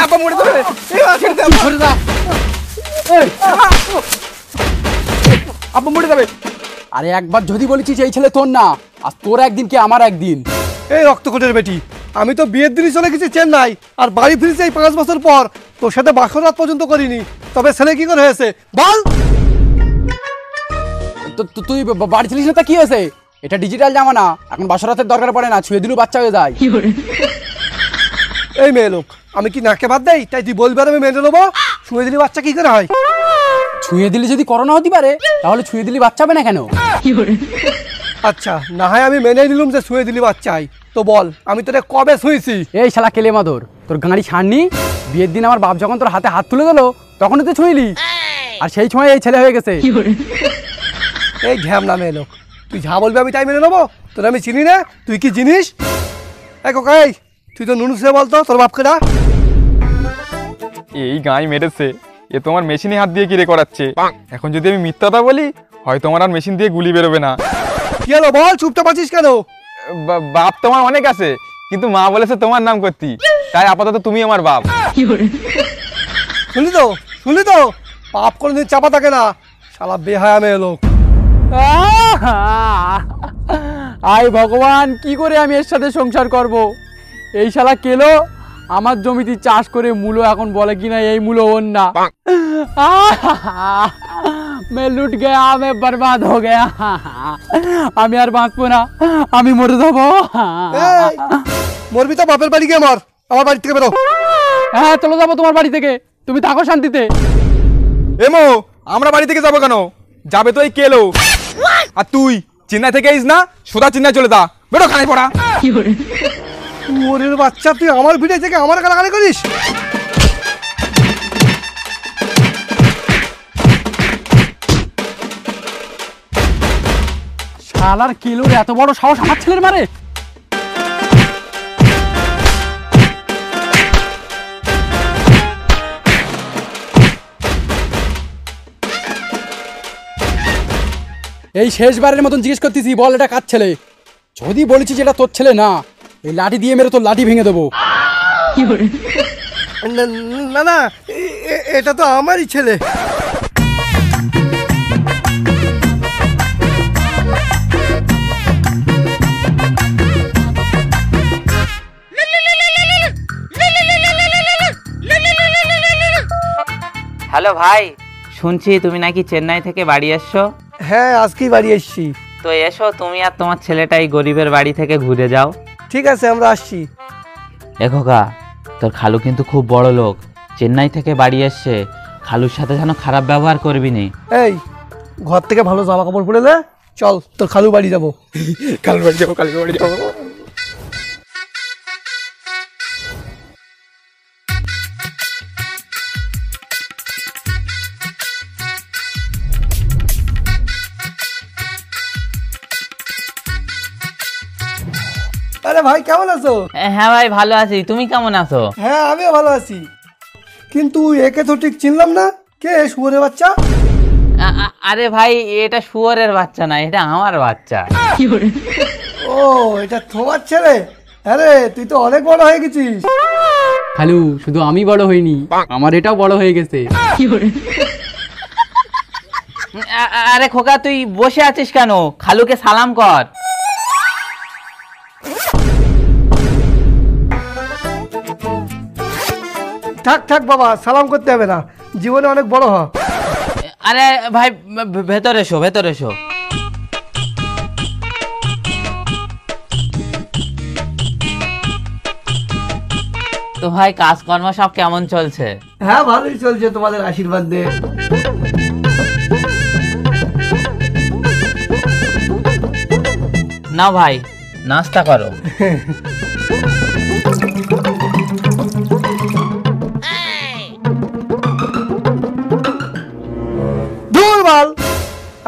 আব্বা মরে যাবে। আব্বা মরে যাবে। আরে একবার যদি বলেছিস এই ছেলে তোর না, আর তোর একদিন কি আমার একদিন। এই রক্তকোটের বেটি, আমি তো বিয়ের দিনই চলে গেছি চেন্নাই, আর বাড়ি ফিরেছি এই 5 বছর পর। তোর সাথে বাসরাত পর্যন্ত করিনি, তবে ছেলে কি করে হয়েছে বল। তুই বাড়ি ছিলিস না, তা কি হয়েছে? এটা ডিজিটাল জামানা, এখন বাসরাতের দরকার পড়ে না, ছুঁয়ে দিলেও বাচ্চা হয়ে যায়। এই মেয়ে লোক, আমি কি নাকে বাদ দেই তাই তুই বলবি আর আমি মেনে নেবো? ছুঁয়ে দিলে বাচ্চা কি করে হয়? ছুঁয়ে দিলে যদি করোনা হতে পারে, তাহলে ছুঁয়ে দিলে বাচ্চা হবে না কেন? আচ্ছা, না হয় আমি মেনে নিলাম যে ছুঁয়ে দিলি বাচ্চা হয়, তো বল আমি তোরে কবে ছুঁয়েছি? এই শালা কেলে মাদর, তোর গাড়ি ছাড়নি? বিয়ের দিন আমার বাপ যখন তোর হাতে হাত তুলে দিল তখনই তো ছুঁইলি, আর সেই সময় এই ছেলে হয়ে গেছে। এই ঘ্যামনা মেয়ে লোক, তুই যা বলবি আমি তাই মেনে নেবো? তোর আমি চিনি না, তুই কি জিনিস? এই কোকাই, তুই তো নুনু সে বলতো তোর বাপকে না। এই গাঁই মেরেছে, এ তোমার মেশিনে হাত দিয়ে কিরে করাচ্ছে। এখন যদি আমি মিথ্যাটা বলি, হয়তো আমার আর মেশিন দিয়ে গুলি বেরোবে না। কি হলো বল, চুপচাপ আছিস কেন? বাপ তোমার অনেক আছে, কিন্তু মা বলেছে তোমার নাম করতি, তাই আপাতত তুমি আমার বাপ। শুনলি তো, পাপ কোনোদিন চাপা থাকে না, শালা বেহায়া মেয়ে লোক। আয় ভগবান, কি করে আমি এর সাথে সংসার করব? এই শালা কেলো আমার জমিতে চাষ করে মূলো এখন বলে কিনা এই মূলো ওর না। मैं लुट गया, मैं बर्बाद हो गया, আমি আর বাঁচবো না, আমি মরে যাবো। মরবি তো বাপের বাড়ি গিয়ে মর, আমার বাড়ি থেকে বেরো। হ্যাঁ চলে যাবো তোমার বাড়ি থেকে, তুমি থাকো শান্তিতে। এমো, আমরা বাড়ি থেকে যাবো কেন? যাবে তো এই কেলো। আর তুই চেন্নাই থেকে আইস না, সোজা চেন্নাই চলে যা, বেরো খানায় পড়া। ওরের বাচ্চা, তুই আমার ভিড়ে থেকে আমার গালাগালি করিস? শালার কেলোর এত বড় সাহস আমার ছেলের মারে। এই শেষবারের মতন জিজ্ঞেস করতেছি, বল এটা কার ছেলে? যদি বলেছিস এটা তোর ছেলে না, এই লাঠি দিয়ে মেরে তোর লাঠি ভেঙে দেবো। না না, এটা তো আমারই ছেলে। হ্যালো ভাই, শুনছি তুমি নাকি চেন্নাই থেকে বাড়ি এসছো। হ্যাঁ, আজকেই বাড়ি এসছি। তো এসো, তুমি আর তোমার ছেলেটাই গরিবের বাড়ি থেকে ঘুরে যাও। ঠিক আছে, আমরা আসছি। খোকা, তোর খালু কিন্তু খুব বড় লোক, চেন্নাই থেকে বাড়ি এসছে, খালুর সাথে যেন খারাপ ব্যবহার করবি নি। এই ঘর থেকে ভালো জামা কাপড় পরে নে, চল তোর খালু বাড়ি যাবো। কালুর বাড়ি যাবো, কালুর বাড়ি যাবো। আরে ভাই, কেমন আছো? হ্যাঁ ভাই, ভালো আছি, তুমি কেমন আছো? হ্যাঁ, আমিও ভালো আছি, কিন্তু একে তো ঠিক চিনলাম না। কে শুয়োরের বাচ্চা? আরে ভাই, এটা শুয়োরের বাচ্চা না, এটা আমার বাচ্চা। ও, এটা তোমার ছেলে? আরে তুই তো অনেক বড় হয়ে গেছিস। খালু, শুধু আমি বড় হইনি, আমার এটাও বড় হয়ে গেছে। আরে খোকা, তুই বসে আছিস কেন? খালুকে সালাম কর। থাক থাক বাবা, সালাম করতে হবে না, জীবনে অনেক বড় হ। আরে ভাই, ভেতরে এসো, ভেতরে এসো। তো ভাই, কাজকর্ম সব কেমন চলছে? হ্যাঁ, ভালোই চলছে, তোমাদের আশীর্বাদ দিয়ে। না ভাই, নাস্তা করো।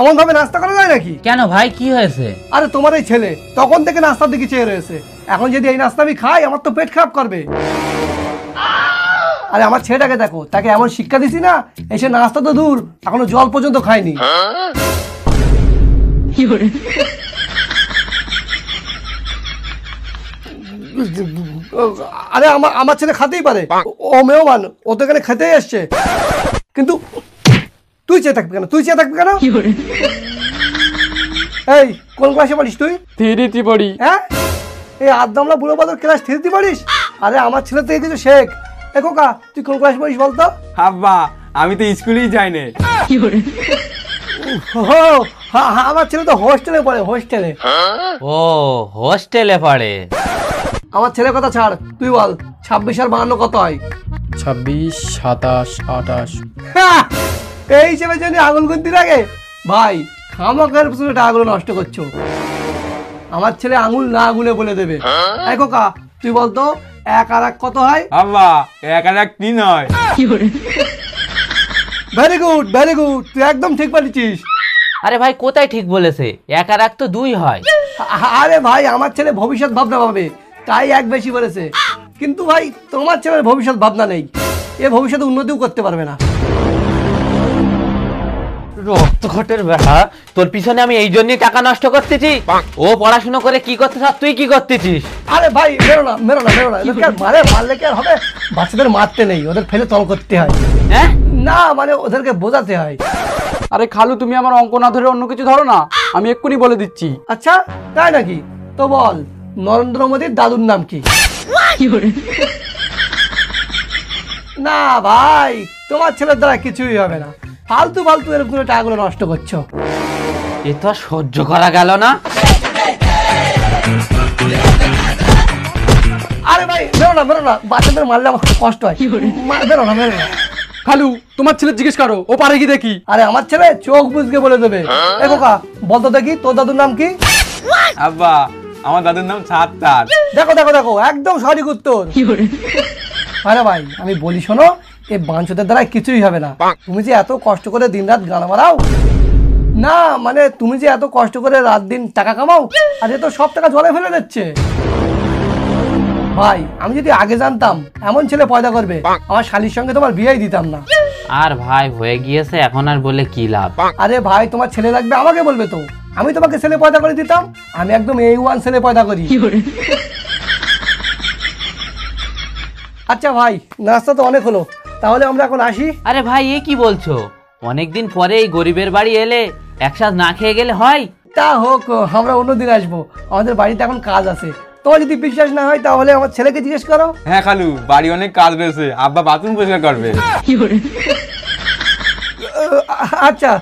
এমন ভাবে নাস্তা করা যায় নাকি? কেন ভাই, কি হয়েছে? আরে তোমার এই ছেলে তখন থেকে নাস্তার দিকে চেয়ে রয়েছে, এখন যদি এই নাস্তা আমি খাই আমার তো পেট খারাপ করবে। আরে আমার ছেলেটাকে দেখো, তাকে এমন শিক্ষা দিছি না, এসে নাস্তা তো দূর, এখনো জল পর্যন্ত খায়নি। আরে আমার ছেলে খাতেই পারে, ও মেহমান, ও তো এখানে খেতেই এসছে। কিন্তু তুই চেয়ে থাকবি কেন? এই কোন ক্লাসে পড়িস তুই? থ্রিতে পড়ি। হ্যাঁ, এই আদ্দামলা বুড়ো বাদর ক্লাস 3তে পড়িস? আরে আমার ছেলে থেকে কিছু শেখ। এ খোকা, তুই কোন ক্লাস পড়িস বলতো? আব্বা আমি তো স্কুলেই যাই না। আমার ছেলে তো হোস্টেলে পড়ে, হোস্টেলে। ও হোস্টেলে পড়ে। আমার ছেলের কথা ছাড়, তুই বল 26 আর 52 কত হয়? 26, 27, 28। এই হিসেবে জন্য আঙুল গুনতি লাগে ভাই, খামাখার পিছনে টাকাগুলো নষ্ট করছো। আমার ছেলে আঙুল না গুনে বলে দেবে। এই খোকা, তুই বলতো 1 আর 1 কত হয়? আব্বা 1 আর 1 3 হয়। ভেরি গুড, ভেরি গুড, তুই একদম ঠিক বলেছিস। আরে ভাই কোথায় ঠিক বলেছে? 1 আর 1 তো 2 হয়। আরে ভাই, আমার ছেলে ভবিষ্যৎ ভাবনা পাবে, তাই 1 বেশি বলেছে। কিন্তু ভাই তোমার ছেলের ভবিষ্যৎ ভাবনা নেই, এ ভবিষ্যতে উন্নতিও করতে পারবে না। রক্তঘটের বেটা, তোর পিছনে আমি এই জন্যই টাকা নষ্ট করতেছি। ও পড়াশোনা করে কি করতেছ আর তুই কি করতেছিস? আরে ভাই মেরো না, এদেরকে আর মারলে কি আর হবে? বাচ্চাদের মারতে নেই, ওদের ফেলে তল করতে হয়। হ্যাঁ না মানে ওদেরকে বোঝাতে হয়। আরে খালু, তুমি আমার অঙ্ক না ধরে অন্য কিছু ধরো না, আমি এক্ষুনি বলে দিচ্ছি। আচ্ছা তাই নাকি? তো বল, নরেন্দ্র মোদীর দাদুর নাম কি? না ভাই, তোমার ছেলের দ্বারা কিছুই হবে না, ফালতু ফালতু এরকম টাকাগুলো নষ্ট করছো। এ তো আর সহ্য করা গেল না। আরে ভাই মেরো না, বাচ্চাদের মারলে আমার খুব কষ্ট হয়। মেরো না। খালু, তোমার ছেলে জিজ্ঞেস করো, ও পারে কি দেখি। আরে আমার ছেলে চোখ বুঝকে বলে দেবে। এ খোকা, বলতো দেখি তোর দাদুর নাম কি? আব্বা আমার দাদুর নাম সাত্তার। দেখো একদম সঠিক উত্তর। আরে ভাই আমি বলি শোনো, এই বাঞ্চদের দ্বারা কিছুই হবে না। তুমি যে এত কষ্ট করে দিনরাত গান মারাও না, মানে তুমি যে এত কষ্ট করে রাত দিন টাকা কামাও, আর এ তো সব টাকা জলে ফেলে দিচ্ছে। ভাই আমি যদি আগে জানতাম এমন ছেলে পয়দা করবে, আমার শালির সঙ্গে তোমার বিয়েই দিতাম না। আর ভাই হয়ে গিয়েছে, এখন আর বলে কি লাভ? আরে ভাই তোমার ছেলে লাগবে আমাকে বলবে তো, আমি তোমাকে ছেলে পয়দা করে দিতাম। আমি একদম A1 ছেলে পয়দা করি। আচ্ছা ভাই, নাস্তা তো অনেক হলো, তাহলে আমরা এখন আসি। আরে ভাই এ কি বলছো? অনেকদিন পরে এই গরিবের বাড়ি এলে একসাথে না খেয়ে গেলে হয়? তা হোক, আমরা অন্যদিন আসবো, আমাদের বাড়িতে এখন কাজ আছে। তোমার যদি বিশ্বাস না হয় তাহলে আমার ছেলেকে জিজ্ঞেস করো। হ্যাঁ খালু, বাড়ি অনেক কাজ রয়েছে, আব্বা বাথরুম পরিষ্কার করবে। আচ্ছা,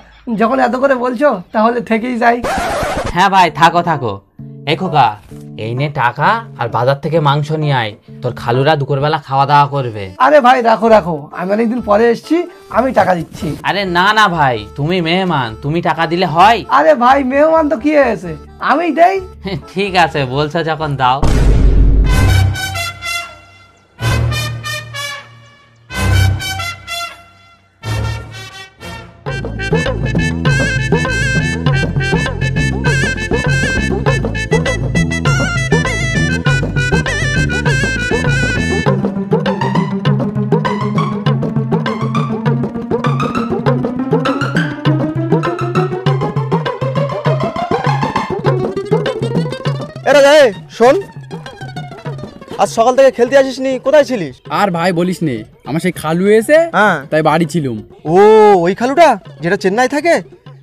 যখন এত করে বলছো তাহলে থেকেই যাই। হ্যাঁ ভাই থাকো। এই খোকা, এই নে টাকা, আর বাজার থেকে মাংস নিয়ে আয়, তোর খালুরা দুপুরবেলা খাওয়া দাওয়া করবে। আরে ভাই রাখো, আমি অনেকদিন পরে এসেছি, আমি টাকা দিচ্ছি। আরে না ভাই, তুমি মেহমান, তুমি টাকা দিলে হয়? আরে ভাই মেহমান তো কি হয়েছে, আমি দেই। ঠিক আছে বলছো যখন দাও। শোন, আজ সকাল থেকে খেলতে আসিসনি, কোথায় ছিলিস? আর ভাই বলিস নে, আমার সেই খালু এসে তাই বাড়ি ছিলাম। ও ওই খালুটা যেটা চেন্নাই থাকে,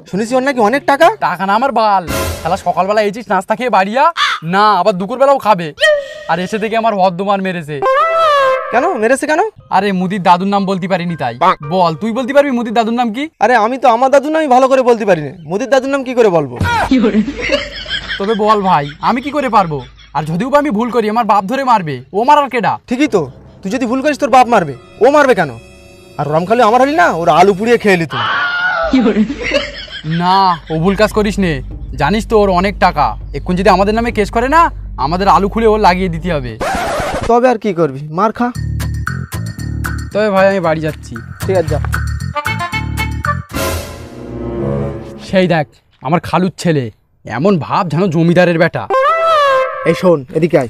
শুনেছি ওর নাকি অনেক টাকা। টাকা না আমার বাল, শালা সকালবেলা এসেছিস নাস্তা খেয়ে বাড়িয়া না, আবার দুপুরবেলাও খাবে, আর এসে থেকে আমার হদ্দমার মেরেছে। কেন মেরেছে কেন? আরে মুদির দাদুর নাম বলতে পারিনি তাই। বল তুই বলতে পারবি মুদির দাদুর নাম কি? আরে আমি তো আমার দাদুর নামই ভালো করে বলতে পারি না, মোদির দাদুর নাম কি করে বলবো? তবে বল ভাই, আমি কি করে পারবো? আর যদিও বা আমি ভুল করি, আমার বাপ ধরে মারবে, ও মারার কেডা? ঠিকই তো, তুই যদি ভুল করিস তোর বাপ মারবে, ও মারবে কেন? আর ওরাম খালি আমার হলি না, ওরা আলু পুড়িয়ে খেয়ে নিত। না, ও ভুল কাজ করিস নে, জানিস তো ওর অনেক টাকা, এখন যদি আমাদের নামে কেস করে না, আমাদের আলু খুলে ওর লাগিয়ে দিতে হবে। তবে আর কি করবি, মার খা। তবে ভাই আমি বাড়ি যাচ্ছি। ঠিক আছে যা। সেই দেখ আমার খালুর ছেলে, এমন ভাব যেন জমিদারের বেটা। এই শোন এদিকে আয়,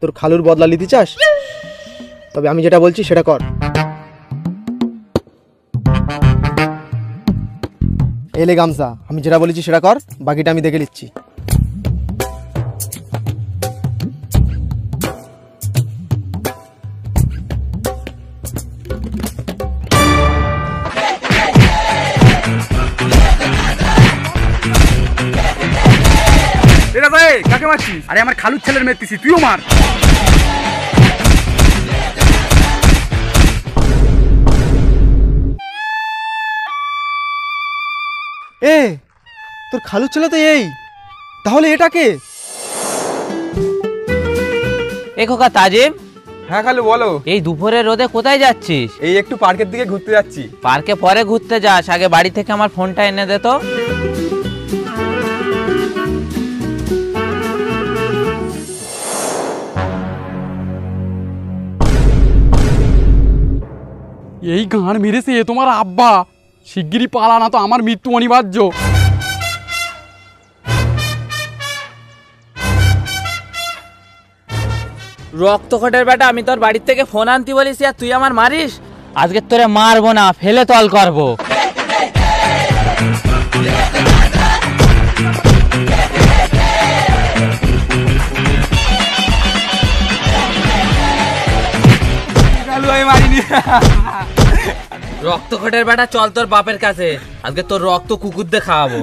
তোর খালুর বদলা নিতে চাস? তবে আমি যেটা বলছি সেটা কর। এলে গামছা, আমি যেটা বলেছি সেটা কর, বাকিটা আমি দেখে নিচ্ছি। এটা কাকে মারছিস? আরে আমার খালুর ছেলের মেরেছিস, তুইও মার। এ তোর খালুর ছেলে তো এই, তাহলে এটাকে? এ খোকা তাজিম, হ্যাঁ খালু বলো। এই দুপুরের রোদে কোথায় যাচ্ছিস? এই একটু পার্কের দিকে ঘুরতে যাচ্ছি। পার্কে পরে ঘুরতে যাস, আগে বাড়ি থেকে আমার ফোনটা এনে দে তো। এই গাঁড় মেরেছে এ তোমার আব্বা, শিগগিরই পালা না তো আমার মৃত্যু অনিবার্য। রক্তকটের বেটা, আমি তোর বাড়ির থেকে ফোন আনতে বলিস আর তুই আমার মারিস? আজকে তোরে মারবো না, ফেলে তল করবো। খালু আমি মারিনি। রক্তকটের বেটা, চল তোর বাপের কাছে, আজকে তোর রক্ত কুকুর দিয়ে খাওয়াবো।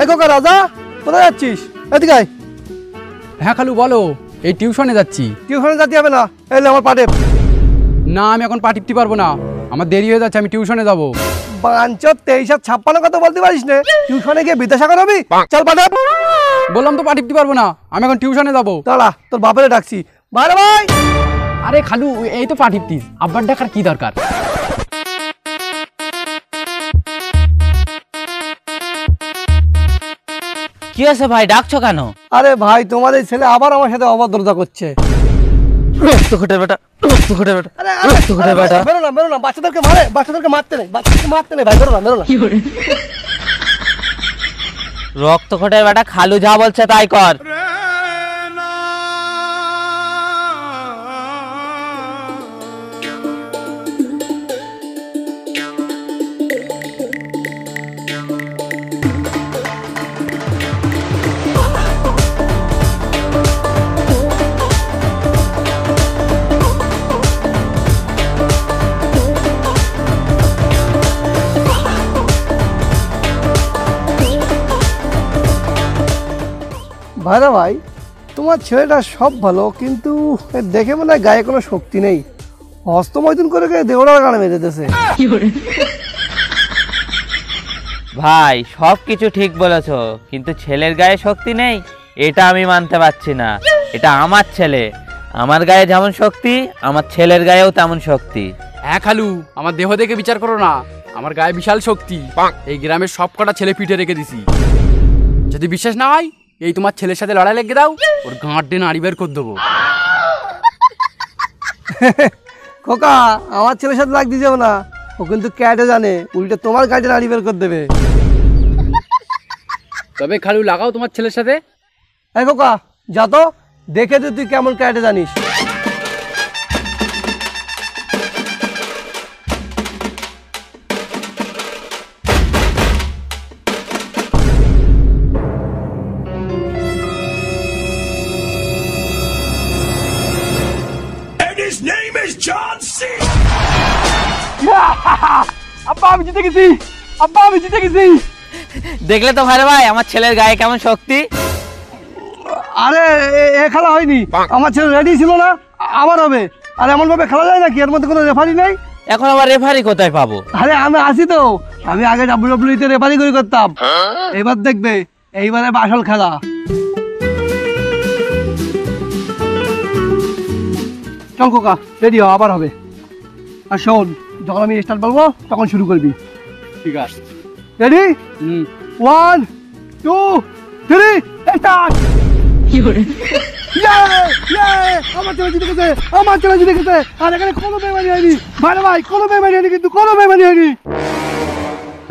এই খোকা রাজা, কোথায় যাচ্ছিস? এদিকে আয়। হ্যাঁ খালু বলো। এই টিউশনে যাচ্ছি। টিউশনে যেতে হবে না, এলে আমার পাঠে। না আমি এখন পা টিপতে পারবো না, আমার দেরি হয়ে যাচ্ছে, আমি টিউশনে যাবো। বাঞ্চর 23-56 কথা বলতে পারিস না? টিউশনে গিয়ে বিদ্যাসাগর হবি? চল পাঠে। বললাম তো পা টিপতে পারবো না, আমি এখন টিউশনে যাবো। দাঁড়া, তোর বাপেরে ডাকছি। ভাই ভাই, আরে খালু এই তো পা টিপতিস, আব্বার ডাকার কি দরকার? কি আছে ভাই, ডাকছো কেন? আরে ভাই তোমার এই ছেলে আবার আমার সাথে অভদ্রতা করছে। রক্তকটের বেটা, রক্তকটের বেটা, আরে রক্তকটের বেটা। বেরো না, বেরো না, বাচ্চাদেরকে মারে, বাচ্চাদেরকে মারতে নেই, বাচ্চাদেরকে মারতে নেই ভাই, বেরো না, বেরো না। রক্তকটের বেটা, খালু যা বলছে তাই কর। ভাইরা ভাই, তোমার ছেলেটা সব ভালো, কিন্তু এর দেখে মনে হয় গায়ে কোনো শক্তি নেই। হস্তমৈথুন করে দেওড়ার গানে বেঁধে দিতেছে। ভাই সব কিছু ঠিক বলেছো, কিন্তু ছেলের গায়ে শক্তি নেই এটা আমি মানতে পারছি না। এটা আমার ছেলে, আমার গায়ে যেমন শক্তি আমার ছেলের গায়েও তেমন শক্তি। হ্যাঁ খালু, আমার দেহ দেখে বিচার করো না, আমার গায়ে বিশাল শক্তি। এই গ্রামের সব কটা ছেলে পিঠে রেখে দিছি। যদি বিশ্বাস না হয় এই তোমার ছেলের সাথে লড়াই লেগে দাও, ওর গাঁট দিয়ে নাড়ি বের করে দেবো। খোকা, আমার ছেলের সাথে লাগতে যাবো না, ও কিন্তু ক্যাটে জানে, উল্টে তোমার গাড়ি নাড়ি বের করে দেবে। তবে খালু লাগাও তোমার ছেলের সাথে। এই খোকা, যা তো দেখে তো তুই কেমন ক্যাটে জানিস। আব্বা আমি জিতে গেছি, আব্বা আমি জিতে গেছি। দেখলে তো ভাই ভাই আমার ছেলের গায়ে কেমন শক্তি। আরে এ খেলা হয়নি, আমার ছেলে রেডি ছিল না, আবার হবে। আর এমন ভাবে খেলা যায় নাকি? এর মধ্যে কোনো রেফারি নেই। এখন আবার রেফারি কোথায় পাবো? আরে আমি আসি তো, আমি আগে WWE তে রেফারি করে করতাম। এবার দেখবে, এইবারে আসল খেলা। চল খোকা, রেডি হ, আবার হবে। আর শোন, যখন আমি স্টার্ট বলবো তখন শুরু করবি। ঠিক আছে। রেডি? 1 2 3 স্টার্ট। আমার ছেলে জিতে গেছে, আমার ছেলে জিতে গেছে। আর এখানে কোনো বেমানি হয়নি ভাই, ভাই কোনো বেমানি হয়নি, কিন্তু কোনো বেমানি হয়নি।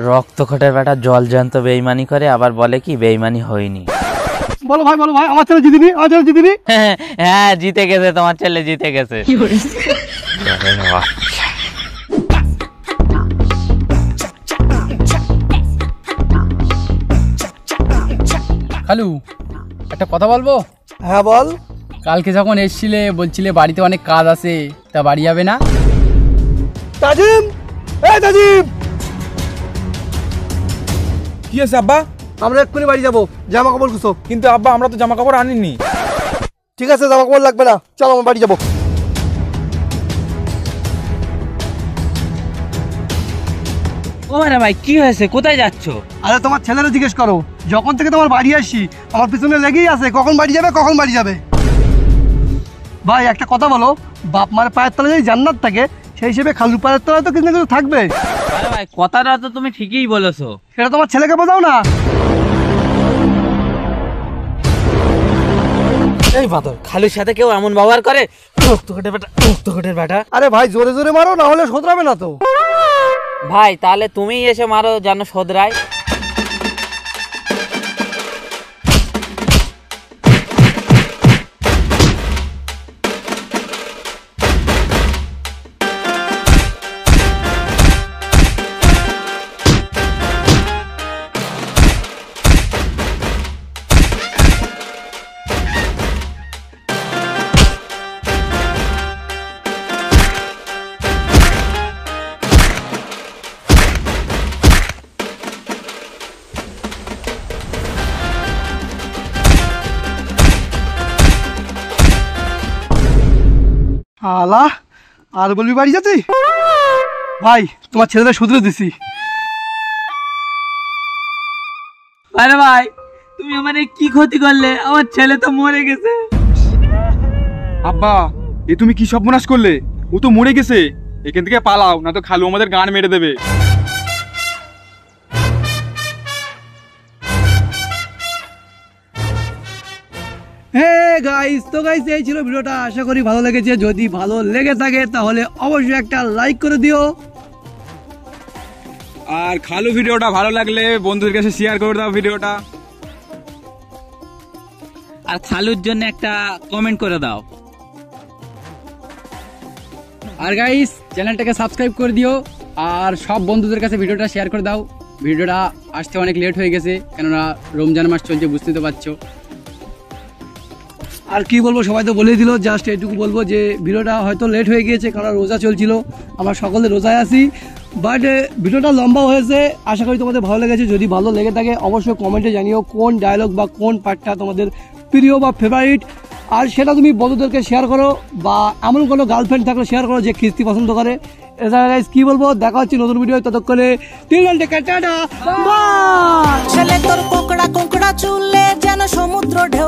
রক্তকটের বেটা জল জ্যান্ত বেইমানি করে, আবার বলে কি বেইমানি হয়নি। বলো ভাই, বলো ভাই, আমার ছেলে জিতিনি, আমার ছেলে জিতিনি। হ্যাঁ জিতে গেছে, তোমার ছেলে জিতে গেছে। খালু একটা কথা বলবো। হ্যাঁ বল। কালকে যখন এসছিলে বলছিলে বাড়িতে অনেক কাজ আছে, তা বাড়ি যাবে না? তাজিম, এই তাজিম, কি আছে আব্বা? আমরা এক্ষুনি বাড়ি যাবো, জামা কাপড় খুঁজো। কিন্তু আব্বা আমরা তো জামা কাপড় আনিনি। ঠিক আছে, জামা কাপড় লাগবে না, চলো আমরা বাড়ি যাবো। ও মানে ভাই কি হয়েছে, কোথায় যাচ্ছ? আরে তোমার ছেলেরা জিজ্ঞেস করো, যখন থেকে তোমার বাড়ি আসি আমার পিছনে লেগেই আছে, কখন বাড়ি যাবে কখন বাড়ি যাবে। ভাই একটা কথা বলো, বাপ মার পায়ের তলায় যদি জান্নাত থাকে, সেই হিসেবে খালুর পায়ের তলায় তো কিছু না কিছু থাকবে। আরে ভাই কথাটা তো তুমি ঠিকই বলেছো। সেটা তোমার ছেলেকে বোঝাও না। এই বাদর, খালুর সাথে কেউ এমন ব্যবহার করে? আরে ভাই জোরে জোরে মারো, না হলে শোধরাবে না তো। ভাই তাহলে তুমিই এসে মারো যেন শোধরায়। আলা, আর বলবি বাড়ি যেতে? ভাই তোমার ছেলেরা শুধরে দিছি। আরে ভাই তুমি আমার কি ক্ষতি করলে, আমার ছেলে তো মরে গেছে। আব্বা এ তুমি কি সর্বনাশ করলে? ও তো মরে গেছে, এখান থেকে পালাও, না তো খালু আমাদের গান মেরে দেবে। হ্যাঁ গাইস, তো গাইস এই ছিল ভিডিওটা, আশা করি ভালো লেগেছে। যদি ভালো লেগে থাকে তাহলে অবশ্যই একটা লাইক করে দিও। আর খালু ভিডিওটা ভালো লাগলে বন্ধুদের কাছে শেয়ার করে দাও ভিডিওটা। আর খালুর জন্য একটা কমেন্ট করে দাও। আর গাইস চ্যানেলটাকে সাবস্ক্রাইব করে দিও, আর সব বন্ধুদের কাছে ভিডিওটা শেয়ার করে দাও। ভিডিওটা আসতে অনেক লেট হয়ে গেছে, কেননা রমজান মাস চলছে, বুঝতে তো পারছো। আর কি বলবো, সবাই তো বলেই দিল, জাস্ট এইটুকু বলবো যে ভিডিওটা হয়তো লেট হয়ে গিয়েছে, কারণ রোজা চলছিল, আমরা সকলে রোজায় আছি। বাট ভিডিওটা লম্বা হয়েছে, আশা করি তোমাদের ভালো লেগেছে। যদি ভালো লেগে থাকে অবশ্যই কমেন্টে জানিও কোন ডায়লগ বা কোন পার্টটা তোমাদের প্রিয় বা ফেভারিট, আর সেটা তুমি বন্ধুদেরকে শেয়ার করো, বা এমন কোনো গার্লফ্রেন্ড থাকলে শেয়ার করো যে খিস্তি পছন্দ করে। এছাড়া গাইস কি বলবো, দেখা হচ্ছে নতুন ভিডিও, ততক্ষণে টাটা, বাই। ছেলে তোর কোকড়া কোকড়া চুলে যেন সমুদ্র ঢেউ